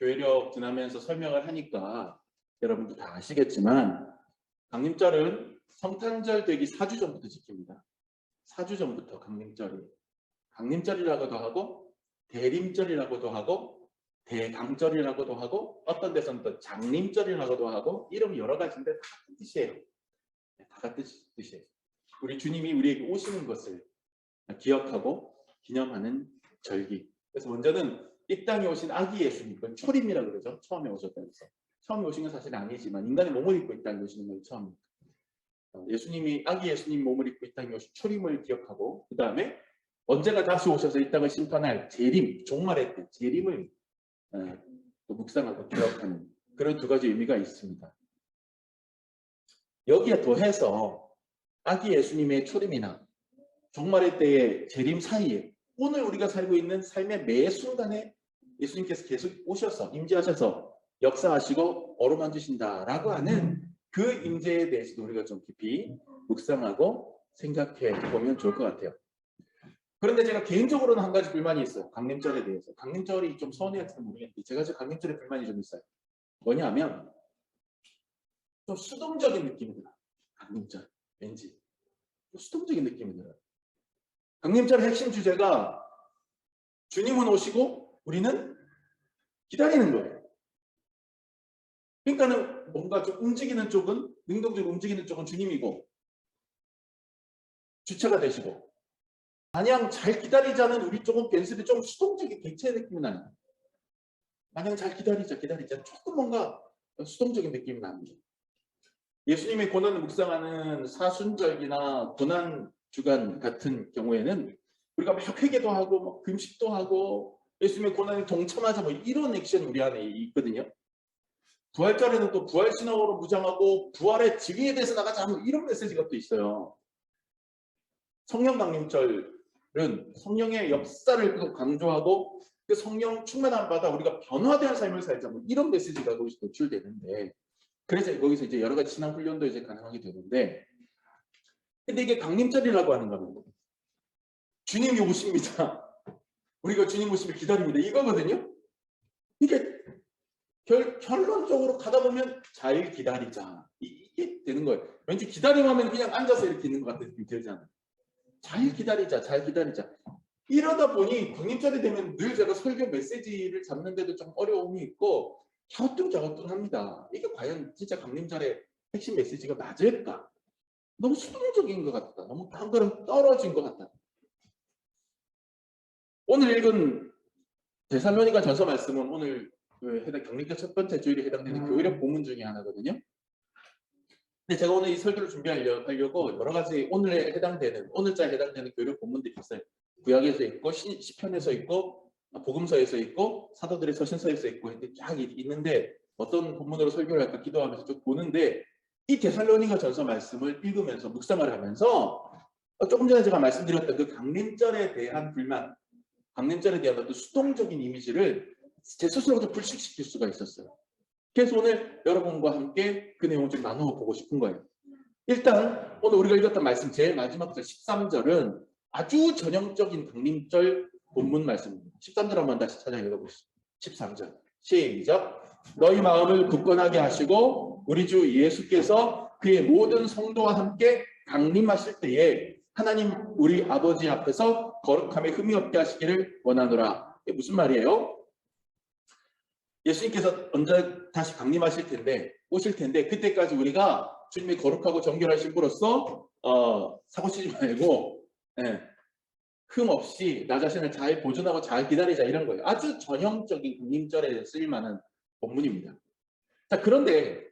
교회력 지나면서 설명을 하니까 여러분도 다 아시겠지만 강림절은 성탄절 되기 4주 전부터 지킵니다. 4주 전부터 강림절이라고도 하고 대림절이라고도 하고 대강절이라고도 하고 어떤 데서는 또 장림절이라고도 하고 이름이 여러 가지인데 다 같은 뜻이에요. 다 같은 뜻이에요. 우리 주님이 우리에게 오시는 것을 기억하고 기념하는 절기. 그래서 먼저는 이 땅에 오신 아기 예수님, 그건 초림이라고 그러죠. 처음에 오셨다면서. 처음에 오신 건 사실 아니지만 인간의 몸을 입고 이 땅에 오시는 건 처음. 예수님이 아기 예수님 몸을 입고 이 땅에 오신 초림을 기억하고 그 다음에 언제가 다시 오셔서 이 땅을 심판할 재림, 종말의 때 재림을 또 묵상하고 기억하는 그런 두 가지 의미가 있습니다. 여기에 더해서 아기 예수님의 초림이나 종말의 때의 재림 사이에 오늘 우리가 살고 있는 삶의 매 순간에 예수님께서 계속 오셔서 임재하셔서 역사하시고 어루만지신다라고 하는 그 임재에 대해서도 우리가 좀 깊이 묵상하고 생각해 보면 좋을 것 같아요. 그런데 제가 개인적으로는 한 가지 불만이 있어요. 강림절에 대해서. 강림절이 좀 서운해할지 모르겠는데 제가 지금 강림절에 불만이 좀 있어요. 뭐냐면 좀 수동적인 느낌이 들어요. 강림절. 왠지 좀 수동적인 느낌이 들어요. 강림절의 핵심 주제가 주님은 오시고 우리는 기다리는 거예요. 그러니까는 뭔가 좀 움직이는 쪽은 능동적으로 움직이는 쪽은 주님이고 주체가 되시고 마냥 잘 기다리자는 우리 쪽은 괜스레 좀 수동적인 객체의 느낌이 나요. 마냥 잘 기다리자 조금 뭔가 수동적인 느낌이 납니다. 예수님의 고난을 묵상하는 사순절기나 고난주간 같은 경우에는 우리가 막 회개도 하고 막 금식도 하고 예수님의 고난에 동참하자 뭐 이런 액션이 우리 안에 있거든요. 부활절에는 또 부활신앙으로 무장하고 부활의 증인에 대해서 나가자 뭐 이런 메시지가 또 있어요. 성령 강림절은 성령의 역사를 계속 강조하고 그 성령 충만함 받아 우리가 변화된 삶을 살자 뭐 이런 메시지가 거기서 노출되는데 그래서 거기서 이제 여러 가지 신앙 훈련도 이제 가능하게 되는데 근데 이게 강림절이라고 하는 겁니다. 주님이 오십니다. 우리가 주님 오심을 기다립니다. 이거거든요. 이게 결론적으로 가다 보면 잘 기다리자. 이게 되는 거예요. 왠지 기다림하면 그냥 앉아서 이렇게 있는 것 같은 느낌이 들잖아요. 잘 기다리자. 이러다 보니 강림절이 되면 늘 제가 설교 메시지를 잡는데도 좀 어려움이 있고 갸우뚱합니다. 이게 과연 진짜 강림절의 핵심 메시지가 맞을까? 너무 수동적인 것 같다. 너무 한 걸음 떨어진 것 같다. 오늘 읽은 데살로니가 전서 말씀은 오늘 강림절 첫 번째 주일에 해당되는 교회력 본문 중에 하나거든요. 근데 제가 오늘 이 설교를 준비하려고 여러 가지 오늘에 해당되는 오늘자에 해당되는 교회력 본문들이 있어요. 구약에서 있고 시편에서 있고 복음서에서 있고 사도들의 서신서에서 있고 쫙 있는데 어떤 본문으로 설교를 할까 기도하면서 쭉 보는데 이 데살로니가 전서 말씀을 읽으면서 묵상을 하면서 조금 전에 제가 말씀드렸던 그 강림절에 대한 불만, 강림절에 대한 어떤 수동적인 이미지를 제 스스로도 불식시킬 수가 있었어요. 그래서 오늘 여러분과 함께 그 내용을 좀 나누어 보고 싶은 거예요. 일단 오늘 우리가 읽었던 말씀 제일 마지막 절 13절은 아주 전형적인 강림절 본문 말씀입니다. 13절 한번 다시 찾아 읽어보시죠. 13절 시작. 너희 마음을 굳건하게 하시고 우리 주 예수께서 그의 모든 성도와 함께 강림하실 때에 하나님 우리 아버지 앞에서 거룩함에 흠이 없게 하시기를 원하노라. 이게 무슨 말이에요? 예수님께서 언제 다시 강림하실 텐데 오실 텐데 그때까지 우리가 주님의 거룩하고 정결한 신부로서 사고치지 말고 흠 없이 나 자신을 잘 보존하고 잘 기다리자 이런 거예요. 아주 전형적인 강림절에 쓰일 만한 본문입니다. 자, 그런데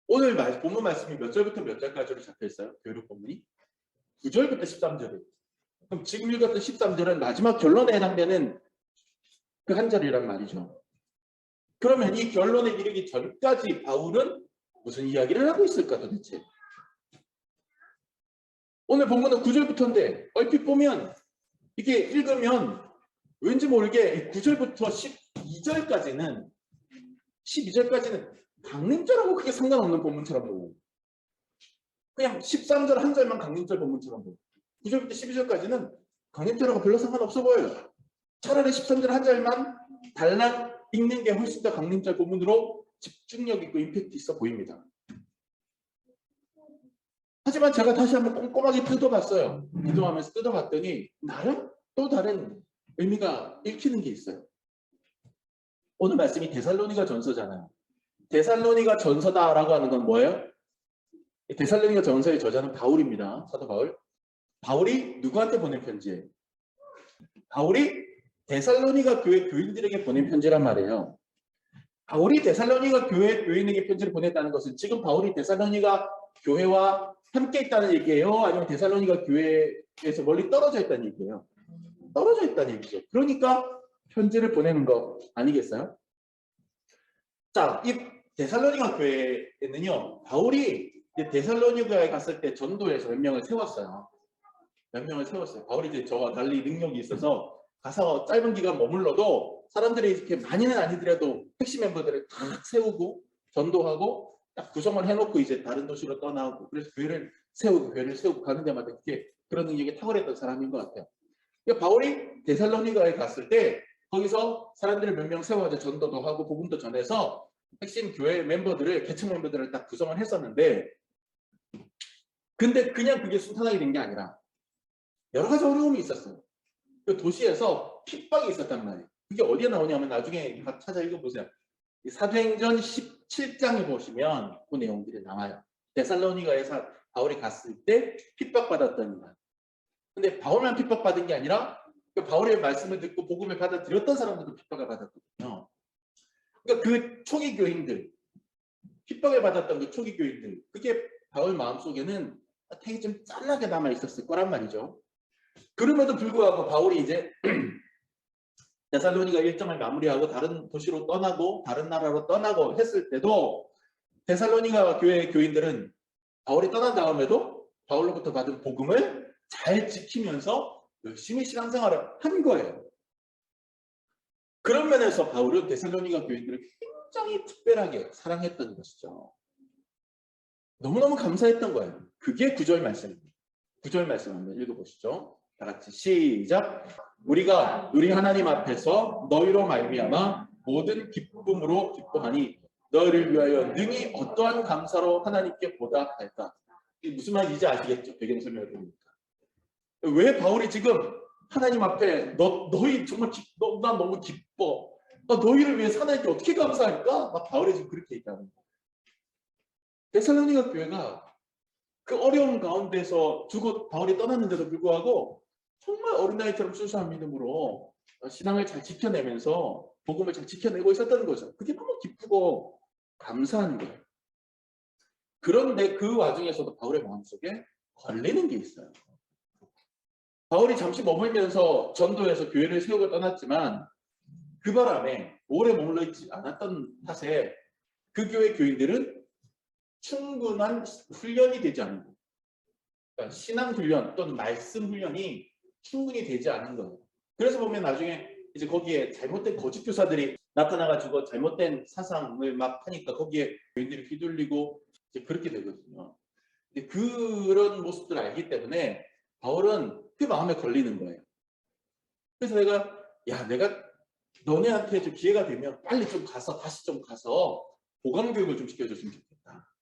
오늘 본문 말씀이 몇 절부터 몇 절까지로 잡혀 있어요? 교회력 본문이 9절부터 13절이에요. 그럼 지금 읽었던 13절은 마지막 결론에 해당되는 그 한 절이란 말이죠. 그러면 이 결론에 이르기 전까지 바울은 무슨 이야기를 하고 있을까 도대체? 오늘 본문은 9절부터인데 얼핏 보면 이게 읽으면 왠지 모르게 9절부터 12절까지는 강림절하고 크게 상관없는 본문처럼 보고 그냥 13절 한 절만 강림절 본문처럼 보고 9절부터 12절까지는 강림절하고 별로 상관없어 보여요. 차라리 13절 한 절만 달랑 읽는 게 훨씬 더 강림절 본문으로 집중력 있고 임팩트 있어 보입니다. 하지만 제가 다시 한번 꼼꼼하게 뜯어봤어요. 기도하면서 뜯어봤더니 나름 또 다른 의미가 읽히는 게 있어요. 오늘 말씀이 데살로니가 전서잖아요. 데살로니가 전서다라고 하는 건 뭐예요? 데살로니가 전서의 저자는 바울입니다. 사도 바울. 바울이 누구한테 보낸 편지예요? 바울이 데살로니가 교회 교인들에게 보낸 편지란 말이에요. 바울이 데살로니가 교회 교인에게 편지를 보냈다는 것은 지금 바울이 데살로니가 교회와 함께 있다는 얘기예요? 아니면 데살로니가 교회에서 멀리 떨어져 있다는 얘기예요? 떨어져 있다는 얘기죠. 그러니까 편지를 보내는 거 아니겠어요? 자, 이 데살로니가 교회에는요, 바울이 데살로니가에 갔을 때 전도에서 몇 명을 세웠어요. 몇 명을 세웠어요. 바울이 이제 저와 달리 능력이 있어서 가서 짧은 기간 머물러도 사람들이 이렇게 많이는 아니더라도 핵심 멤버들을 다 세우고 전도하고 딱 구성을 해놓고 이제 다른 도시로 떠나고 그래서 교회를 세우고 가는 데마다 이렇게 그런 능력이 탁월했던 사람인 것 같아요. 그러니까 바울이 데살로니가에 갔을 때 거기서 사람들을 몇 명 세워서 전도도 하고 복음도 전해서 핵심 교회 멤버들을 개척 멤버들을 딱 구성을 했었는데 근데 그냥 그게 순탄하게 된 게 아니라 여러 가지 어려움이 있었어요. 그 도시에서 핍박이 있었단 말이에요. 그게 어디에 나오냐면 나중에 찾아 읽어보세요. 사도행전 17장에 보시면 그 내용들이 나와요. 데살로니가에 바울이 갔을 때 핍박받았던 말. 근데 바울만 핍박받은 게 아니라 그 바울의 말씀을 듣고 복음을 받아들였던 사람들도 핍박을 받았거든요. 그러니까 그 초기 교인들, 핍박을 받았던 그 초기 교인들, 그게 바울 마음속에는 되게 좀 짠하게 남아 있었을 거란 말이죠. 그럼에도 불구하고 바울이 이제 데살로니가 일정을 마무리하고 다른 도시로 떠나고 다른 나라로 떠나고 했을 때도 데살로니가 교회 교인들은 바울이 떠난 다음에도 바울로부터 받은 복음을 잘 지키면서 열심히 신앙생활을 한 거예요. 그런 면에서 바울은 데살로니가 교인들을 굉장히 특별하게 사랑했던 것이죠. 너무너무 감사했던 거예요. 그게 9절 말씀입니다. 9절 말씀 한번 읽어보시죠. 다 같이 시작. 우리가 우리 하나님 앞에서 너희로 말미암아 모든 기쁨으로 기뻐하니 너희를 위하여 능히 어떠한 감사로 하나님께 보답할까. 이게 무슨 말인지 이제 아시겠죠? 배경 설명을 드리니까. 왜 바울이 지금 하나님 앞에 너희 정말 난 너무 기뻐. 너희를 위해 하나님께 어떻게 감사할까? 바울이 지금 그렇게 얘기하는 거예요. 데살로니가 교회가 그 어려운 가운데서 두고 바울이 떠났는데도 불구하고 정말 어린아이처럼 순수한 믿음으로 신앙을 잘 지켜내면서 복음을 잘 지켜내고 있었다는 거죠. 그게 너무 기쁘고 감사한 거예요. 그런데 그 와중에서도 바울의 마음속에 걸리는 게 있어요. 바울이 잠시 머물면서 전도해서 교회를 세우고 떠났지만 그 바람에 오래 머물러 있지 않았던 탓에 그 교회 교인들은 충분한 훈련이 되지 않은 거예요. 그러니까 신앙 훈련 또는 말씀 훈련이 충분히 되지 않은 거예요. 그래서 보면 나중에 이제 거기에 잘못된 거짓 교사들이 나타나가지고 잘못된 사상을 막 하니까 거기에 교인들이 휘둘리고 이제 그렇게 되거든요. 근데 그런 모습들을 알기 때문에 바울은 그 마음에 걸리는 거예요. 그래서 내가 너네한테 좀 기회가 되면 빨리 좀 가서 다시 좀 가서 보강 교육을 좀 시켜줬으면 좋겠다.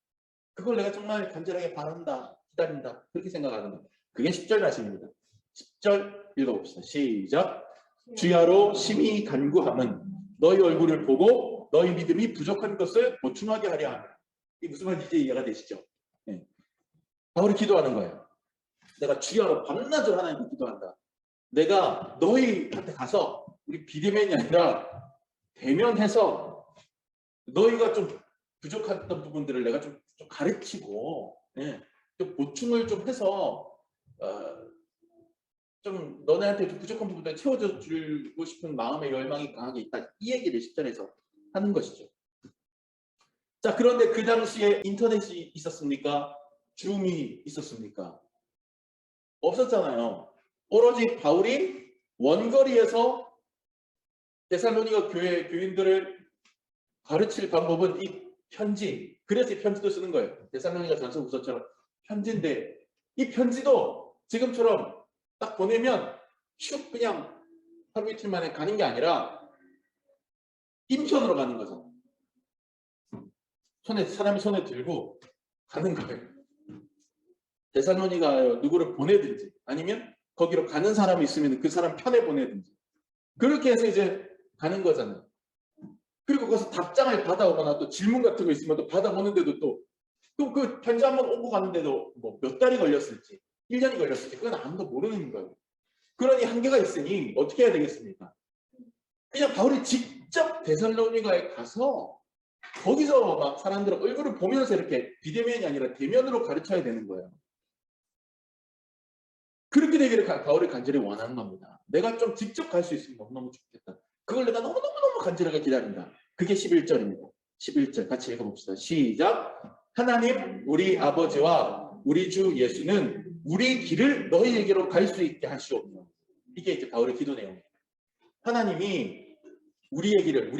그걸 내가 정말 간절하게 바란다, 기다린다 그렇게 생각하는 거예요. 그게 10절 말씀입니다. 10절 읽어봅시다. 시작. 주야로 심히 간구함은 너희 얼굴을 보고 너희 믿음이 부족한 것을 보충하게 하려 합니다. 이게 무슨 말인지 이제 이해가 되시죠? 네. 바울이 기도하는 거예요. 내가 주야로 밤낮으로 하나님께 기도한다. 내가 너희한테 가서 우리 비대면이 아니라 대면해서 너희가 좀 부족했던 부분들을 내가 좀 가르치고 좀 보충을 좀 해서 좀 너네한테 좀 부족한 부분들 채워줘 주고 싶은 마음의 열망이 강하게 있다. 이 얘기를 10절에서 하는 것이죠. 자, 그런데 그 당시에 인터넷이 있었습니까? 줌이 있었습니까? 없었잖아요. 오로지 바울이 원거리에서 데살로니가 교회 교인들을 가르칠 방법은 이 편지, 그래서 이 편지도 쓰는 거예요. 데살로니가 전서후서처럼 편지인데 이 편지도 지금처럼 딱 보내면 슉 그냥 하루 이틀 만에 가는 게 아니라 인편으로 가는 거잖아. 사람이 손에 들고 가는 거예요. 데살로니가 누구를 보내든지 아니면 거기로 가는 사람이 있으면 그 사람 편에 보내든지 그렇게 해서 이제 가는 거잖아요. 그리고 거기서 답장을 받아오거나 또 질문 같은 거 있으면 또 받아오는데도 또 그 편지 한번 오고 갔는데도 뭐 몇 달이 걸렸을지 1년이 걸렸을지 그건 아무도 모르는 거예요. 그러니 한계가 있으니 어떻게 해야 되겠습니까? 그냥 바울이 직접 데살로니가에 가서 거기서 막 사람들 얼굴을 보면서 이렇게 비대면이 아니라 대면으로 가르쳐야 되는 거예요. 그렇게 되기를 바울이 간절히 원하는 겁니다. 내가 좀 직접 갈 수 있으면 너무너무 좋겠다. 그걸 내가 너무너무 간절하게 기다린다. 그게 11절입니다. 11절 같이 읽어봅시다. 시작. 하나님 우리 아버지와 우리 주 예수는 우리 길을 너희에게로 갈 수 있게 하시옵소서. 이게 이제 바울의 기도 내용입니다. 하나님이 우리의 길을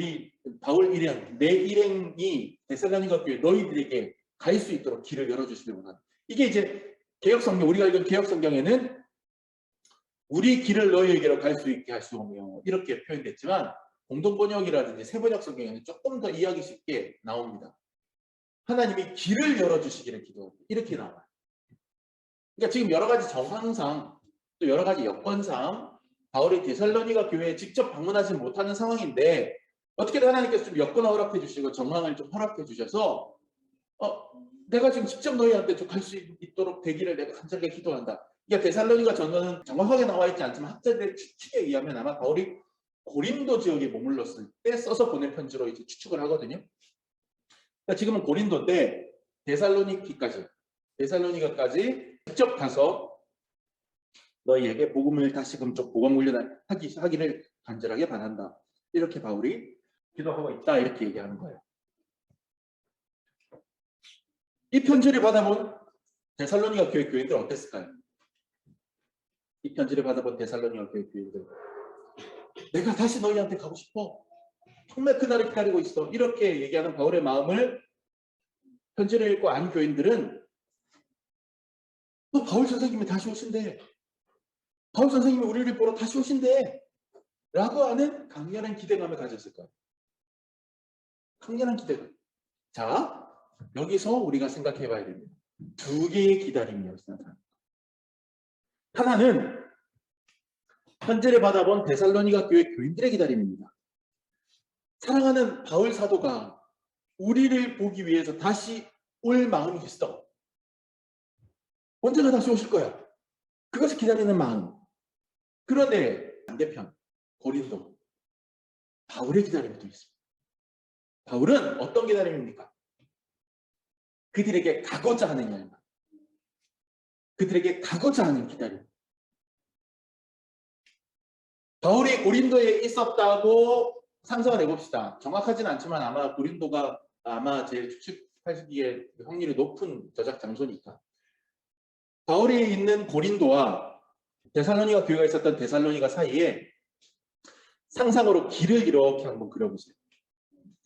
바울 일행 내 일행이 데살로니가 교회 너희들에게 갈 수 있도록 길을 열어주시길 원한다. 이게 이제 개혁성경 우리가 읽은 개혁성경에는 우리 길을 너희에게로 갈 수 있게 하시오며 이렇게 표현됐지만 공동번역이라든지 새번역 성경에는 조금 더 이해하기 쉽게 나옵니다. 하나님이 길을 열어주시기를 기도합니다. 이렇게 나와요. 그러니까 지금 여러 가지 정황상 또 여러 가지 여건상 바울이 데살로니가 교회에 직접 방문하지 못하는 상황인데 어떻게든 하나님께서 좀 여건을 허락해 주시고 정황을 좀 허락해 주셔서 내가 지금 직접 너희한테 좀 갈 수 있도록 되기를 내가 간절하게 기도한다. 그러니까 데살로니가 전서는 정확하게 나와 있지 않지만 학자들의 추측에 의하면 아마 바울이 고린도 지역에 머물렀을 때 써서 보낸 편지로 이제 추측을 하거든요. 그러니까 지금은 고린도인데 데살로니가까지 직접 가서 너희에게 복음을 다시금 좀 복음 훈련하기를 간절하게 바란다. 이렇게 바울이 기도하고 있다. 이렇게 얘기하는 거예요. 이 편지를 받아본 데살로니가 교회 교인들 어땠을까요? 이 편지를 받아본 데살로니가 교회 교인들 내가 다시 너희한테 가고 싶어. 정말 그날을 기다리고 있어. 이렇게 얘기하는 바울의 마음을 편지를 읽고 안 교인들은 바울 선생님이 다시 오신대. 바울 선생님이 우리를 보러 다시 오신대. 라고 하는 강렬한 기대감을 가졌을 거예요. 강렬한 기대감. 자, 여기서 우리가 생각해 봐야 됩니다. 두 개의 기다림이라고 생각합니다. 하나는 편지를 받아본 데살로니가 교회 교인들의 기다림입니다. 사랑하는 바울 사도가 우리를 보기 위해서 다시 올 마음이 있어. 언제나 다시 오실 거야. 그것을 기다리는 마음. 그런데 반대편 고린도 바울의 기다림이 또 있습니다. 바울은 어떤 기다림입니까? 그들에게 가고자 하는 열망. 그들에게 가고자 하는 기다림. 바울이 고린도에 있었다고 상상을 해봅시다. 정확하진 않지만 아마 고린도가 제일 추측하기에 확률이 높은 저작 장소니까. 바울이 있는 고린도와 데살로니가 교회가 있었던 데살로니가 사이에 상상으로 길을 이렇게 한번 그려보세요.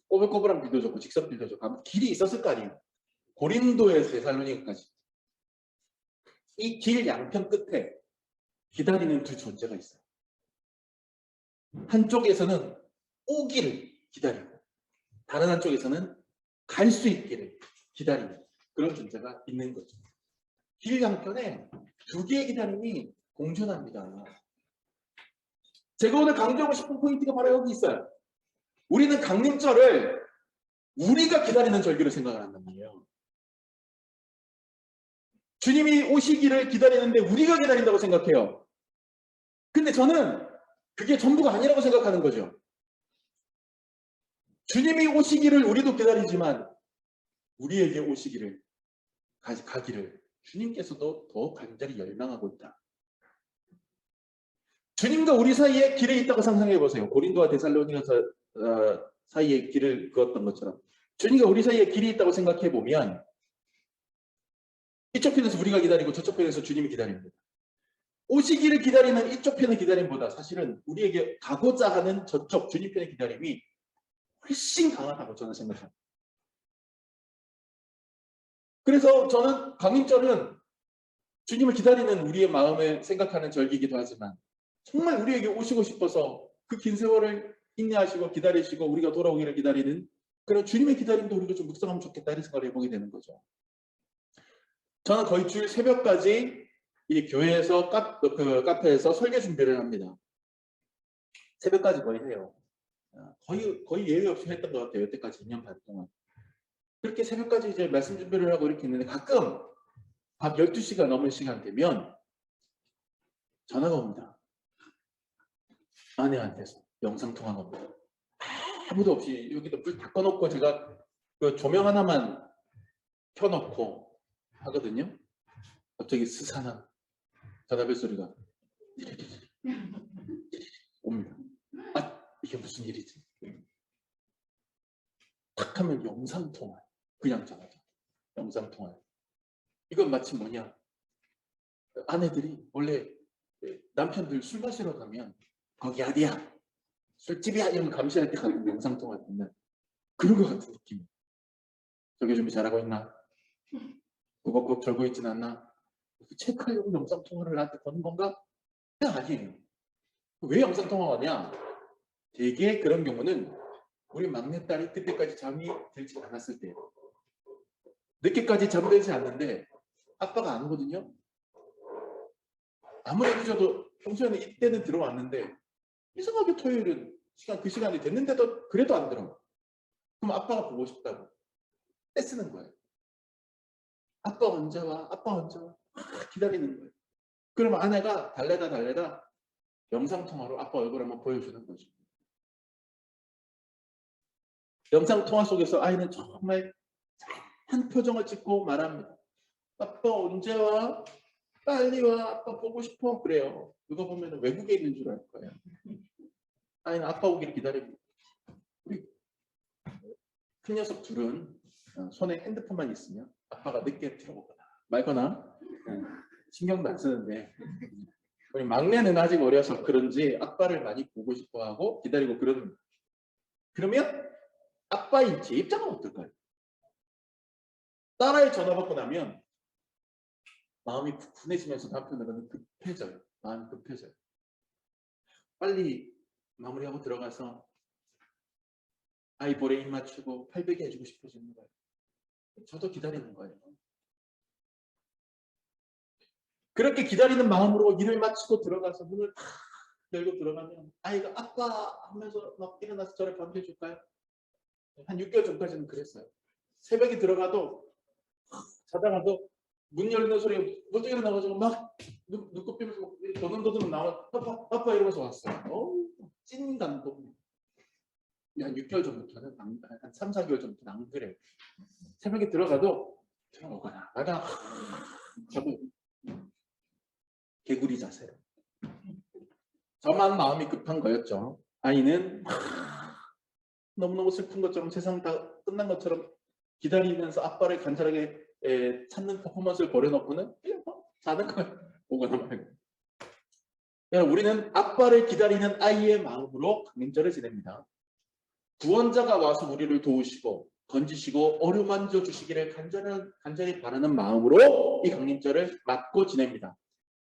꼬불꼬불한 길도 좋고 직선 길도 좋고 길이 있었을 거 아니에요. 고린도에서 데살로니가까지. 이 길 양편 끝에 기다리는 두 존재가 있어요. 한쪽에서는 오기를 기다리고 다른 한쪽에서는 갈 수 있기를 기다리는 그런 존재가 있는 거죠. 길 양편에 두 개의 기다림이 공존합니다. 제가 오늘 강조하고 싶은 포인트가 바로 여기 있어요. 우리는 강림절을 우리가 기다리는 절기로 생각을 한단 말이에요. 주님이 오시기를 기다리는데 우리가 기다린다고 생각해요. 근데 저는 그게 전부가 아니라고 생각하는 거죠. 주님이 오시기를 우리도 기다리지만 우리에게 오시기를 가기를 주님께서도 더 간절히 열망하고 있다. 주님과 우리 사이에 길이 있다고 상상해 보세요. 고린도와 데살로니가 사이에 길을 그었던 것처럼 주님과 우리 사이에 길이 있다고 생각해 보면 이쪽 편에서 우리가 기다리고 저쪽 편에서 주님이 기다립니다. 오시기를 기다리는 이쪽 편의 기다림보다 사실은 우리에게 가고자 하는 저쪽 주님 편의 기다림이 훨씬 강하다고 저는 생각합니다. 그래서 저는 강림절은 주님을 기다리는 우리의 마음을 생각하는 절기이기도 하지만 정말 우리에게 오시고 싶어서 그 긴 세월을 인내하시고 기다리시고 우리가 돌아오기를 기다리는 그런 주님의 기다림도 우리가 좀 묵상하면 좋겠다 이런 생각을 해보게 되는 거죠. 저는 거의 주일 새벽까지 이 교회에서 카페에서 설교 준비를 합니다. 새벽까지 거의 해요. 거의 예외 없이 했던 것 같아요. 여태까지 2년 반 동안. 그렇게 새벽까지 이제 말씀 준비를 하고 이렇게 했는데 가끔 밤 12시가 넘은 시간 되면 전화가 옵니다. 아내한테서 영상통화가 옵니다. 아무도 없이 여기도 불 다 꺼놓고 제가 그 조명 하나만 켜놓고 하거든요. 갑자기 스산한 전화벨 소리가 옵니다. 아, 이게 무슨 일이지? 탁 하면 영상통화. 그냥 전화죠. 영상통화. 이건 마치 뭐냐? 아내들이 원래 남편들 술 마시러 가면 거기 어디야? 술집이야? 이러면 감시할 때 가끔 영상통화 듣는 그런 것 같은 느낌. 설교 준비 잘하고 있나? 꾸벅꾸벅 절고 있진 않나? 체크하려고 영상통화를 나한테 거는 건가? 아니에요. 왜 영상통화가 하냐? 되게 그런 경우는 우리 막내딸이 그때까지 잠이 들지 않았을 때예요. 늦게까지 잠들지 않는데 아빠가 안 오거든요. 아무래도 저도 평소에는 이때는 들어왔는데 이상하게 토요일은 그 시간이 됐는데도 그래도 안 들어. 그럼 아빠가 보고 싶다고 떼쓰는 거예요. 아빠 언제 와? 아빠 언제 와? 기다리는 거예요. 그러면 아내가 달래다 영상통화로 아빠 얼굴 한번 보여주는 거죠. 영상통화 속에서 아이는 정말 한 표정을 찍고 말합니다. 아빠 언제 와? 빨리 와. 아빠 보고 싶어. 그래요. 누가 보면 외국에 있는 줄 알 거예요. 아이는 아빠 오기를 기다립니다. 우리 큰 녀석 둘은 손에 핸드폰만 있으면 아빠가 늦게 들어오거나 말거나 신경도 안 쓰는데 우리 막내는 아직 어려서 그런지 아빠를 많이 보고 싶어하고 기다리고 그러는. 그러면 아빠인 제 입장은 어떨까요? 딸아이 전화 받고 나면 마음이 푸근해지면서 남편으로는 급해져요. 마음이 급해져요. 빨리 마무리하고 들어가서 아이 볼에 입 맞추고 팔베개 해주고 싶어지는 거예요. 저도 기다리는 거예요. 그렇게 기다리는 마음으로 일을 마치고 들어가서 문을 탁 열고 들어가면 아이가 아빠 하면서 막 일어나서 저를 반겨줄까요? 한 6개월 전까지는 그랬어요. 새벽에 들어가도 자다가도 문 열리는 소리가 먼저 일어나가지고 막 눈곱 비면서 도둑도둑 나와 아빠 이러면서 왔어요. 찐 감동. 한 6개월 전부터는 한 3, 4개월 전부터는 안 그래요. 새벽에 들어가도 들어오거나 나가 하고 개구리 자세요. 저만 마음이 급한 거였죠. 아이는 너무너무 슬픈 것처럼 세상 다 끝난 것처럼 기다리면서 아빠를 간절하게 찾는 퍼포먼스를 벌여놓고는 그냥 자는 거예요. 오거나 말고. 우리는 아빠를 기다리는 아이의 마음으로 강림절을 지냅니다. 구원자가 와서 우리를 도우시고 건지시고 어루만져 주시기를 간절히 바라는 마음으로 이 강림절을 맞고 지냅니다.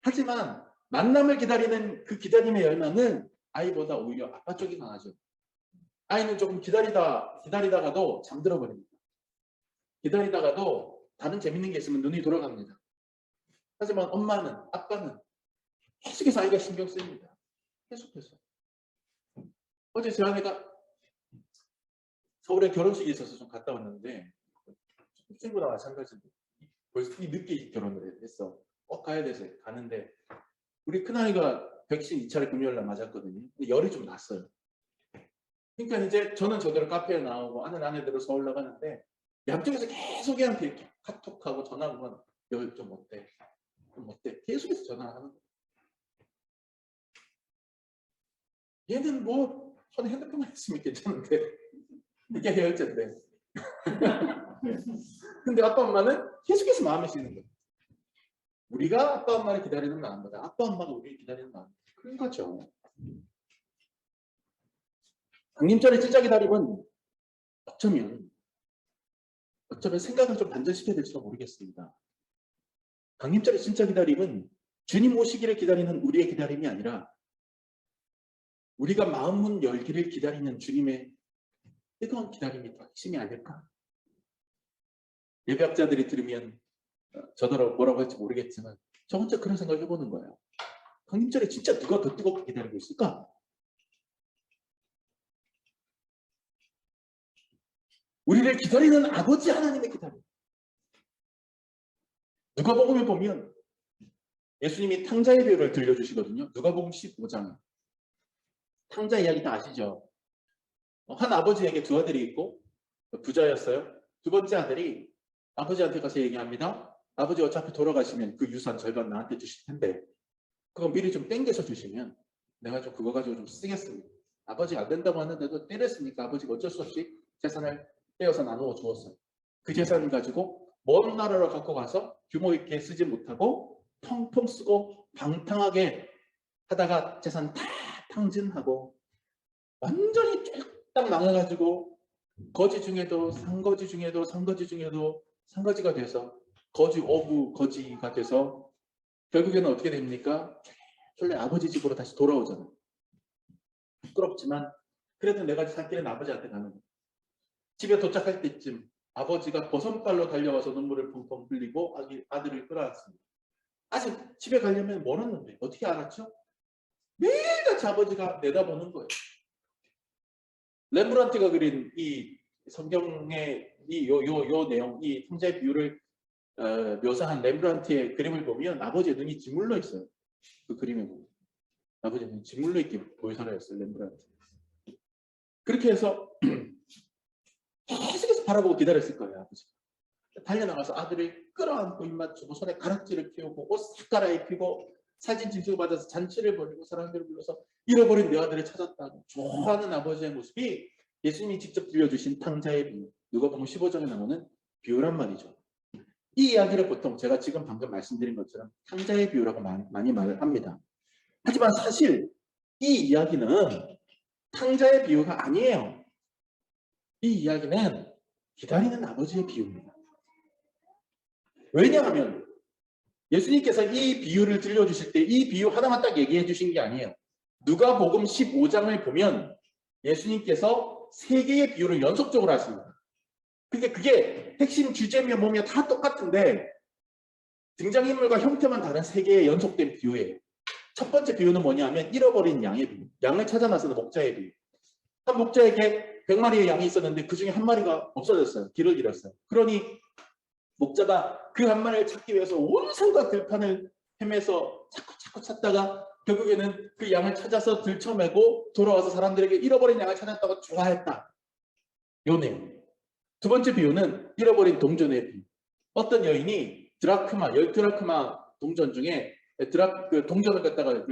하지만 만남을 기다리는 그 기다림의 열망은 아이보다 오히려 아빠 쪽이 강하죠. 아이는 조금 기다리다가도 잠들어 버립니다. 기다리다가도 다른 재밌는 게 있으면 눈이 돌아갑니다. 하지만 엄마는, 아빠는 계속해서 아이가 신경 쓰입니다. 계속해서. 어제 제 아내가 서울에 결혼식이 있어서 좀 갔다 왔는데 친구랑 마찬가지로 벌써 늦게 결혼을 했어. 가야 돼서 가는데 우리 큰아이가 백신 2차를 금요일날 맞았거든요. 근데 열이 좀 났어요. 그러니까 이제 저는 저대로 카페에 나오고 아내대로 서울 나가는데 양쪽에서 계속 얘한테 이렇게 카톡하고 전화하고 열 좀 어때? 좀 어때? 계속해서 전화를 하는 거예요. 얘는 뭐 손에 핸드폰만 있으면 괜찮은데 이게 해열제인데 근데 아빠 엄마는 계속해서 마음에 씌는 거예요. 우리가 아빠 엄마를 기다리는 마음보다 아빠 엄마가 우리를 기다리는 마음 그런 거죠. 강림절의 진짜 기다림은 어쩌면 생각을 좀 반전시켜야 될지도 모르겠습니다. 강림절의 진짜 기다림은 주님 오시기를 기다리는 우리의 기다림이 아니라 우리가 마음 문 열기를 기다리는 주님의 뜨거운 기다림이 더 핵심이 아닐까? 예배학자들이 들으면 저더러 뭐라고 할지 모르겠지만 저 혼자 그런 생각을 해보는 거예요. 강림절에 진짜 누가 더 뜨겁게 기다리고 있을까? 우리를 기다리는 아버지 하나님의 기다림. 누가복음에 보면 예수님이 탕자의 비유를 들려주시거든요. 누가복음 15장. 탕자 이야기 다 아시죠? 한 아버지에게 두 아들이 있고 부자였어요. 두 번째 아들이 아버지한테 가서 얘기합니다. 아버지 어차피 돌아가시면 그 유산 절반 나한테 주실 텐데 그거 미리 좀 땡겨서 주시면 내가 좀 그거 가지고 좀 쓰겠습니다. 아버지 안 된다고 하는데도 때렸으니까 아버지가 어쩔 수 없이 재산을 떼어서 나누어 주었어요. 그 재산을 가지고 먼 나라로 갖고 가서 규모 있게 쓰지 못하고 텅텅 쓰고 방탕하게 하다가 재산 다 탕진하고 완전히 쫄딱 망해가지고 거지 중에도 상거지 중에도 상거지 중에도 상거지가 돼서 거지 오브 거지가 돼서 결국에는 어떻게 됩니까? 원래 아버지 집으로 다시 돌아오잖아요. 부끄럽지만 그래도 내가 살 길은 아버지한테 가는 거예요. 집에 도착할 때쯤 아버지가 버선발로 달려와서 눈물을 펑펑 흘리고 아들을 끌어안습니다. 아직 집에 가려면 멀었는데 어떻게 알았죠? 매일같이 아버지가 내다보는 거예요. 렘브란트가 그린 이 성경의 요 내용, 이 탕자의 비유를 묘사한 렘브란트의 그림을 보면 아버지의 눈이 짓물러 있어요. 그 그림에 보면 아버지의 눈이 짓물러 있게 보여서였어요. 렘브란트. 그렇게 해서 계속해서 바라보고 기다렸을 거예요. 아버지가. 달려나가서 아들을 끌어안고 입맞추고 손에 가락지를 피우고 옷 싹 갈아입히고 사진 진술 받아서 잔치를 벌이고 사람들을 불러서 잃어버린 내 아들을 찾았다고 좋아하는 아버지의 모습이 예수님이 직접 들려주신 탕자의 비유, 누가복음 15장에 나오는 비유란 말이죠. 이 이야기를 보통 제가 지금 방금 말씀드린 것처럼 탕자의 비유라고 많이 말을 합니다. 하지만 사실 이 이야기는 탕자의 비유가 아니에요. 이 이야기는 기다리는 아버지의 비유입니다. 왜냐하면 예수님께서 이 비유를 들려주실 때 이 비유 하나만 딱 얘기해 주신 게 아니에요. 누가복음 15장을 보면 예수님께서 세 개의 비유를 연속적으로 하십니다. 그게 핵심 주제며 뭐며 다 똑같은데 등장인물과 형태만 다른 세 개의 연속된 비유예요. 첫 번째 비유는 뭐냐면 잃어버린 양의 비유. 양을 찾아 나서는 목자의 비유. 한 목자에게 100마리의 양이 있었는데 그 중에 한 마리가 없어졌어요. 길을 잃었어요. 그러니 목자가 그 한 마리를 찾기 위해서 온 산과 들판을 헤매서 자꾸 찾다가 결국에는 그 양을 찾아서 들쳐매고 돌아와서 사람들에게 잃어버린 양을 찾았다고 좋아했다. 요 내용. 두 번째 비유는 잃어버린 동전의 비유. 어떤 여인이 드라크마, 10드라크마 동전 중에 그 동전을 갖다가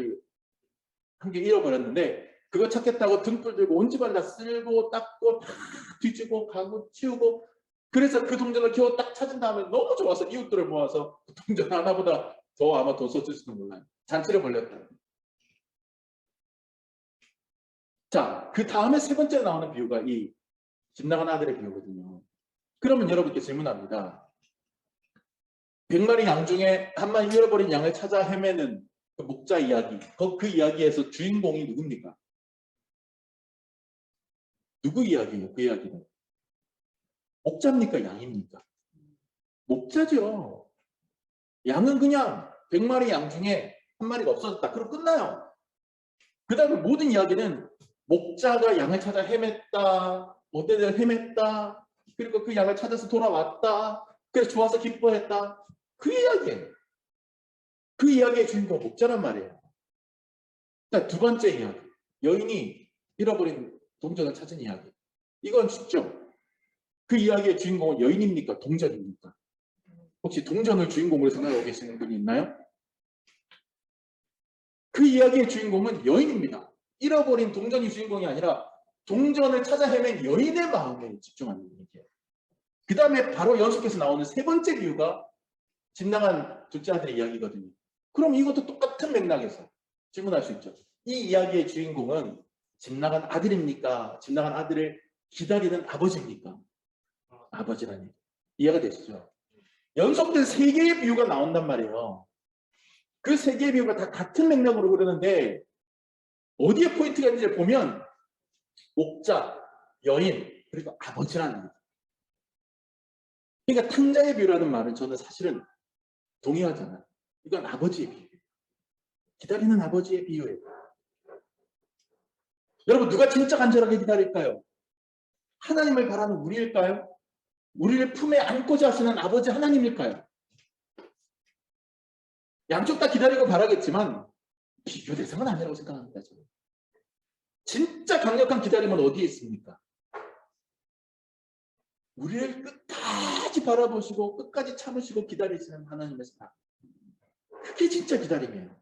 한 개 잃어버렸는데 그거 찾겠다고 등불 들고 온 집안 다 쓸고 닦고 다 뒤지고 가고 치우고 그래서 그 동전을 겨우 딱 찾은 다음에 너무 좋아서 이웃들을 모아서 그 동전 하나보다 더 아마 더 썼을지도 몰라요. 잔치를 벌였다. 자, 그 다음에 세 번째 나오는 비유가 이 집 나간 아들의 비유거든요. 그러면 여러분께 질문합니다. 100마리 양 중에 한 마리 잃어버린 양을 찾아 헤매는 그 목자 이야기, 그 이야기에서 주인공이 누굽니까? 누구 이야기예요? 그 이야기는? 목자입니까? 양입니까? 목자죠. 양은 그냥 100마리 양 중에 한 마리가 없어졌다. 그럼 끝나요. 그 다음에 모든 이야기는 목자가 양을 찾아 헤맸다. 어디를 헤맸다. 그리고 그 양을 찾아서 돌아왔다. 그래서 좋아서 기뻐했다. 그 이야기예요. 그 이야기의 주인공 목자란 말이에요. 자, 두 번째 이야기. 여인이 잃어버린 동전을 찾은 이야기. 이건 쉽죠. 그 이야기의 주인공은 여인입니까? 동전입니까? 혹시 동전을 주인공으로 생각하고 계시는 분이 있나요? 그 이야기의 주인공은 여인입니다. 잃어버린 동전이 주인공이 아니라 동전을 찾아 헤맨 여인의 마음에 집중하는 얘기예요. 그 다음에 바로 연속해서 나오는 세 번째 비유가 집 나간 둘째 아들의 이야기거든요. 그럼 이것도 똑같은 맥락에서 질문할 수 있죠. 이 이야기의 주인공은 집 나간 아들입니까? 집 나간 아들을 기다리는 아버지입니까? 아버지라니. 이해가 되시죠? 연속된 세 개의 비유가 나온단 말이에요. 그 세 개의 비유가 다 같은 맥락으로 흐르는데 어디에 포인트가 있는지 보면 목자, 여인, 그리고 아버지라는 거예요. 그러니까 탕자의 비유라는 말은 저는 사실은 동의하잖아요. 이건 아버지의 비유. 기다리는 아버지의 비유예요. 여러분, 누가 진짜 간절하게 기다릴까요? 하나님을 바라는 우리일까요? 우리를 품에 안고자 하시는 아버지 하나님일까요? 양쪽 다 기다리고 바라겠지만 비교 대상은 아니라고 생각합니다. 저는. 진짜 강력한 기다림은 어디에 있습니까? 우리를 끝까지 바라보시고 끝까지 참으시고 기다리시는 하나님의 사랑. 그게 진짜 기다림이에요.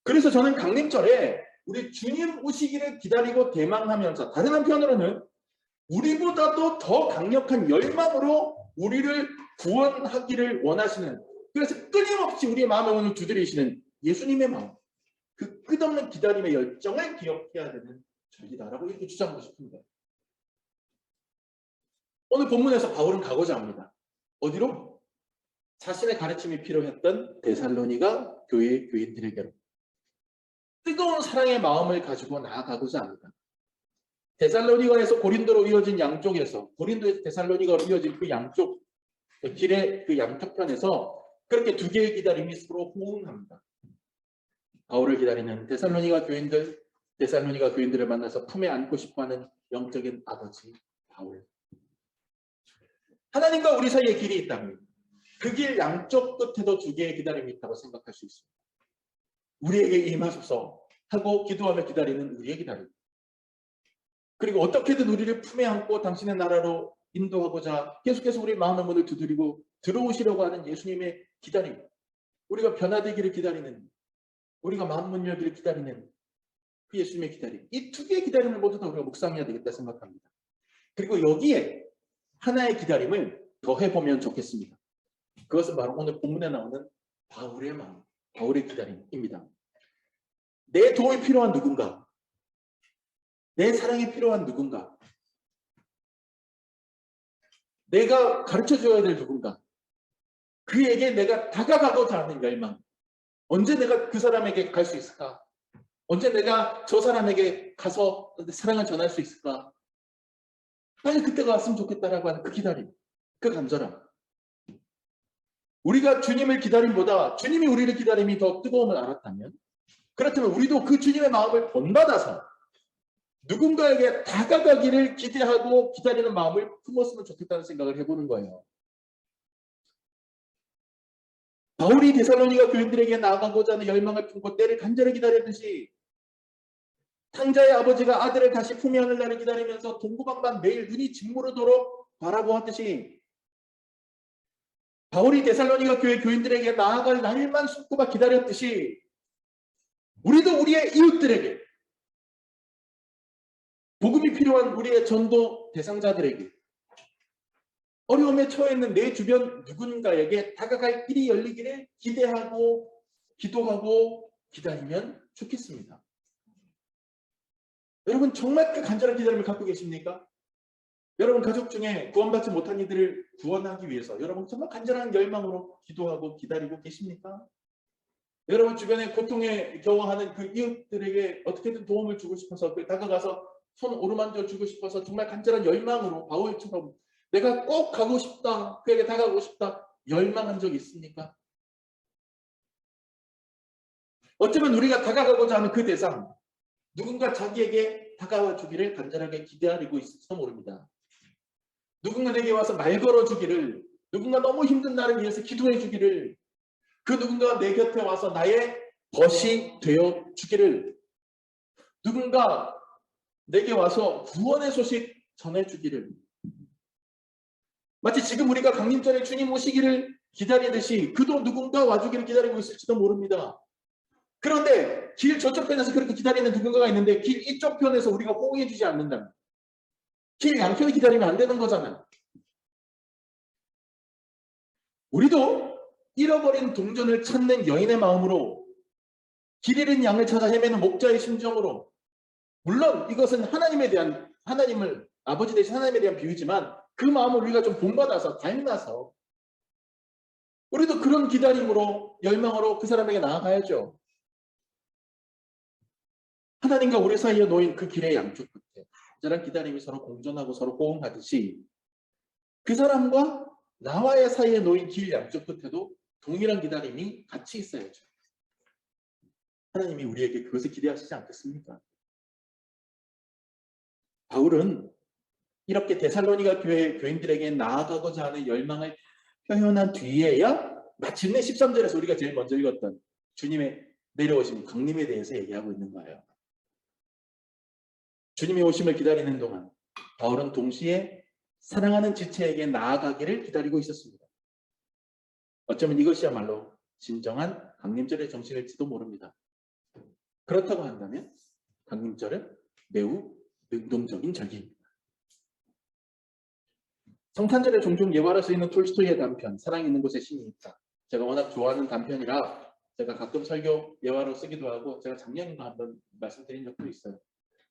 그래서 저는 강림절에 우리 주님 오시기를 기다리고 대망하면서, 다른 한편으로는 우리보다도 더 강력한 열망으로 우리를 구원하기를 원하시는, 그래서 끊임없이 우리의 마음의 문을 두드리시는 예수님의 마음, 그 끝없는 기다림의 열정을 기억해야 되는 절기다라고 이렇게 주장하고 싶습니다. 오늘 본문에서 바울은 가고자 합니다. 어디로? 자신의 가르침이 필요했던 데살로니가 교회의 교인들에게로 뜨거운 사랑의 마음을 가지고 나아가고자 합니다. 데살로니가에서 고린도로 이어진 양쪽에서, 고린도에서 데살로니가로 이어진 그 양쪽 길의 그 양쪽편에서 그렇게 두 개의 기다림이 서로 호응합니다. 바울을 기다리는 데살로니가 교인들, 데살로니가 교인들을 만나서 품에 안고 싶어하는 영적인 아버지 바울. 하나님과 우리 사이에 길이 있다면 그 길 양쪽 끝에도 두 개의 기다림이 있다고 생각할 수 있습니다. 우리에게 임하소서 하고 기도하며 기다리는 우리의 기다림. 그리고 어떻게든 우리를 품에 안고 당신의 나라로 인도하고자 계속해서 우리 마음의 문을 두드리고 들어오시려고 하는 예수님의 기다림. 우리가 변화되기를 기다리는, 우리가 마음 문 열기를 기다리는 그 예수님의 기다림. 이 두 개의 기다림을 모두 다 우리가 묵상해야 되겠다 생각합니다. 그리고 여기에 하나의 기다림을 더해보면 좋겠습니다. 그것은 바로 오늘 본문에 나오는 바울의 마음, 바울의 기다림입니다. 내 도움이 필요한 누군가, 내 사랑이 필요한 누군가, 내가 가르쳐줘야 될 누군가, 그에게 내가 다가가고자 하는 열망. 언제 내가 그 사람에게 갈 수 있을까? 언제 내가 저 사람에게 가서 사랑을 전할 수 있을까? 빨리 그때가 왔으면 좋겠다라고 하는 그 기다림, 그 간절함. 우리가 주님을 기다림보다 주님이 우리를 기다림이 더 뜨거움을 알았다면, 그렇다면 우리도 그 주님의 마음을 본받아서 누군가에게 다가가기를 기대하고 기다리는 마음을 품었으면 좋겠다는 생각을 해보는 거예요. 바울이 데살로니가 교인들에게 나아가고자 하는 열망을 품고 때를 간절히 기다렸듯이 탕자의 아버지가 아들을 다시 품에 안을 날을 기다리면서 동구방만 매일 눈이 짓무르도록 바라보았듯이 바울이 데살로니가 교회 교인들에게 나아갈 날만 손꼽아 기다렸듯이 우리도 우리의 이웃들에게, 복음이 필요한 우리의 전도 대상자들에게, 어려움에 처해 있는 내 주변 누군가에게 다가갈 길이 열리기를 기대하고 기도하고 기다리면 좋겠습니다. 여러분 정말 그 간절한 기다림을 갖고 계십니까? 여러분 가족 중에 구원받지 못한 이들을 구원하기 위해서 여러분 정말 간절한 열망으로 기도하고 기다리고 계십니까? 여러분 주변에 고통에 겨워하는 그 이웃들에게 어떻게든 도움을 주고 싶어서 다가가서 손 오르만져 주고 싶어서 정말 간절한 열망으로 바울처럼 내가 꼭 가고 싶다, 그에게 다가가고 싶다 열망한 적이 있습니까? 어쩌면 우리가 다가가고자 하는 그 대상, 누군가 자기에게 다가와 주기를 간절하게 기다리고 있을지도 모릅니다. 누군가 내게 와서 말 걸어주기를, 누군가 너무 힘든 나를 위해서 기도해 주기를, 그 누군가 내 곁에 와서 나의 벗이 되어 주기를, 누군가 내게 와서 구원의 소식 전해주기를, 마치 지금 우리가 강림절에 주님 오시기를 기다리듯이 그도 누군가 와주기를 기다리고 있을지도 모릅니다. 그런데 길 저쪽 편에서 그렇게 기다리는 누군가가 있는데 길 이쪽 편에서 우리가 호응해 주지 않는다면 길 양편이 기다리면 안 되는 거잖아요. 우리도 잃어버린 동전을 찾는 여인의 마음으로, 길 잃은 양을 찾아 헤매는 목자의 심정으로, 물론 이것은 하나님을 아버지 대신 하나님에 대한 비유지만 그 마음을 우리가 좀 본받아서 닮아서 우리도 그런 기다림으로 열망으로 그 사람에게 나아가야죠. 하나님과 우리 사이에 놓인 그 길의 양쪽 끝에 저런 기다림이 서로 공존하고 서로 호응하듯이 그 사람과 나와의 사이에 놓인 길 양쪽 끝에도 동일한 기다림이 같이 있어야죠. 하나님이 우리에게 그것을 기대하시지 않겠습니까? 바울은 이렇게 데살로니가 교회 교인들에게 나아가고자 하는 열망을 표현한 뒤에야 마침내 13절에서 우리가 제일 먼저 읽었던 주님의 내려오심 강림에 대해서 얘기하고 있는 거예요. 주님의 오심을 기다리는 동안 바울은 동시에 사랑하는 지체에게 나아가기를 기다리고 있었습니다. 어쩌면 이것이야말로 진정한 강림절의 정신일지도 모릅니다. 그렇다고 한다면 강림절은 매우 능동적인 절기입니다. 성탄절에 종종 예화로 쓰이는 톨스토이의 단편 사랑이 있는 곳에 신이 있다. 제가 워낙 좋아하는 단편이라 제가 가끔 설교 예화로 쓰기도 하고 제가 작년인가 한번 말씀드린 적도 있어요.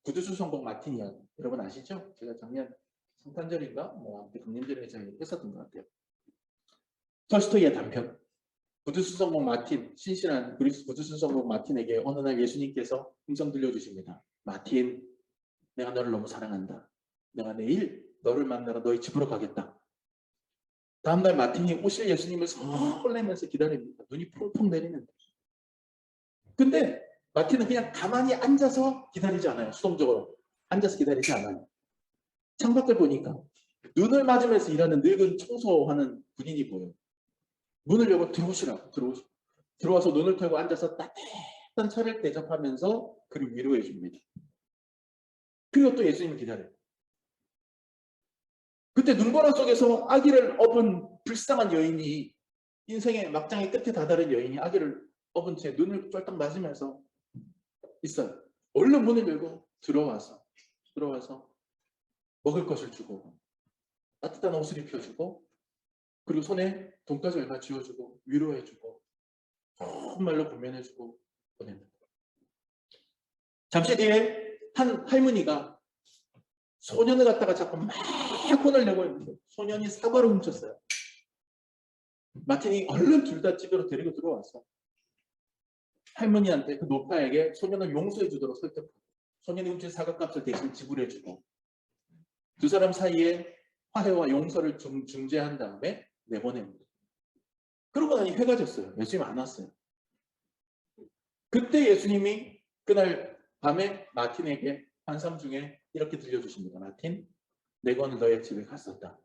구두수 성공 마틴 이야기 여러분 아시죠? 제가 작년 성탄절인가 뭐 강림절에 제가 했었던 것 같아요. 톨스토이의 단편 구두수 성공 마틴 신실한 그리스 구두수 성공 마틴에게 어느 날 예수님께서 음성 들려주십니다. 마틴 내가 너를 너무 사랑한다. 내가 내일 너를 만나러 너희 집으로 가겠다. 다음날 마틴이 오실 예수님을 설레면서 기다립니다. 눈이 펑펑 내리는데. 근데 마틴은 그냥 가만히 앉아서 기다리지 않아요. 수동적으로. 앉아서 기다리지 않아요. 창밖을 보니까 눈을 맞으면서 일하는 늙은 청소하는 군인이 보여요. 문을 열고 들어오시라고. 들어와서 눈을 털고 앉아서 따뜻한 차를 대접하면서 그를 위로해 줍니다. 그리고 또 예수님을 기다려요. 그때 눈보라 속에서 아기를 업은 불쌍한 여인이 인생의 막장의 끝에 다다른 여인이 아기를 업은 채 눈을 쫄딱 맞으면서 있어요. 얼른 문을 열고 들어와서 먹을 것을 주고 따뜻한 옷을 입혀주고 그리고 손에 돈까지 얼마 쥐어주고 위로해주고 좋은 말로 권면해주고 보냅니다. 잠시 뒤에 한 할머니가 소년을 갖다가 자꾸 막 혼을 내고 있는데 소년이 사과를 훔쳤어요. 마틴이 얼른 둘 다 집으로 데리고 들어와서 할머니한테 그 노파에게 소년을 용서해 주도록 설득하고 소년이 훔친 사과값을 대신 지불해 주고 두 사람 사이에 화해와 용서를 중재한 다음에 내보냅니다. 그러고 나니 해가 졌어요. 예수님 안 왔어요. 그때 예수님이 그날 밤에 마틴에게 환상 중에 이렇게 들려주십니다. 마틴, 내가 오늘 너의 집에 갔었다.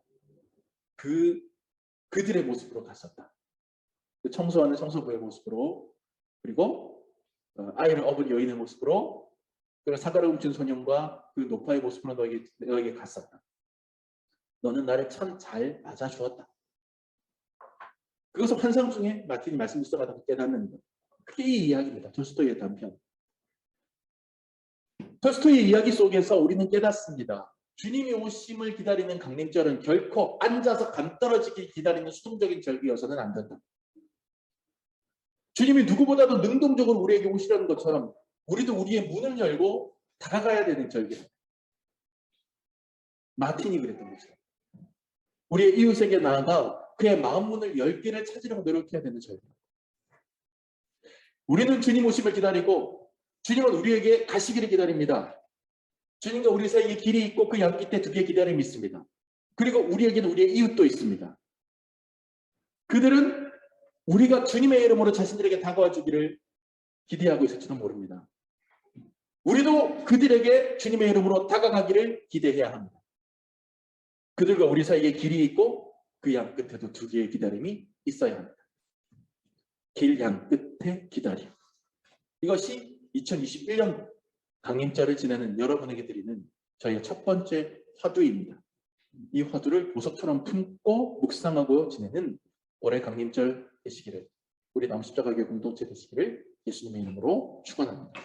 그들의 모습으로 갔었다. 청소하는 청소부의 모습으로 그리고 아이를 업은 여인의 모습으로 그리고 사과를 훔친 소년과 그 노파의 모습으로 너에게 갔었다. 너는 나를 참 잘 맞아주었다. 그것을 환상 중에 마틴이 말씀을 써가다가 깨닫는 것. 그게 이 이야기입니다. 톨스토이의 단편. 톨스토이의 이야기 속에서 우리는 깨닫습니다. 주님이 오심을 기다리는 강림절은 결코 앉아서 감 떨어지길 기다리는 수동적인 절기여서는 안 된다. 주님이 누구보다도 능동적으로 우리에게 오시려는 것처럼 우리도 우리의 문을 열고 다가가야 되는 절기다. 마틴이 그랬던 거죠. 우리의 이웃에게 나아가 그의 마음 문을 열기를 찾으려고 노력해야 되는 절기다. 우리는 주님 오심을 기다리고 주님은 우리에게 가시기를 기다립니다. 주님과 우리 사이에 길이 있고 그 양끝에 두 개의 기다림이 있습니다. 그리고 우리에게는 우리의 이웃도 있습니다. 그들은 우리가 주님의 이름으로 자신들에게 다가와 주기를 기대하고 있을지도 모릅니다. 우리도 그들에게 주님의 이름으로 다가가기를 기대해야 합니다. 그들과 우리 사이에 길이 있고 그 양 끝에도 두 개의 기다림이 있어야 합니다. 길 양 끝의 기다림. 이것이 2021년 강림절을 지내는 여러분에게 드리는 저희의 첫 번째 화두입니다. 이 화두를 보석처럼 품고 묵상하고 지내는 올해 강림절 되시기를 우리 남십자가교회 공동체 되시기를 예수님의 이름으로 축원합니다.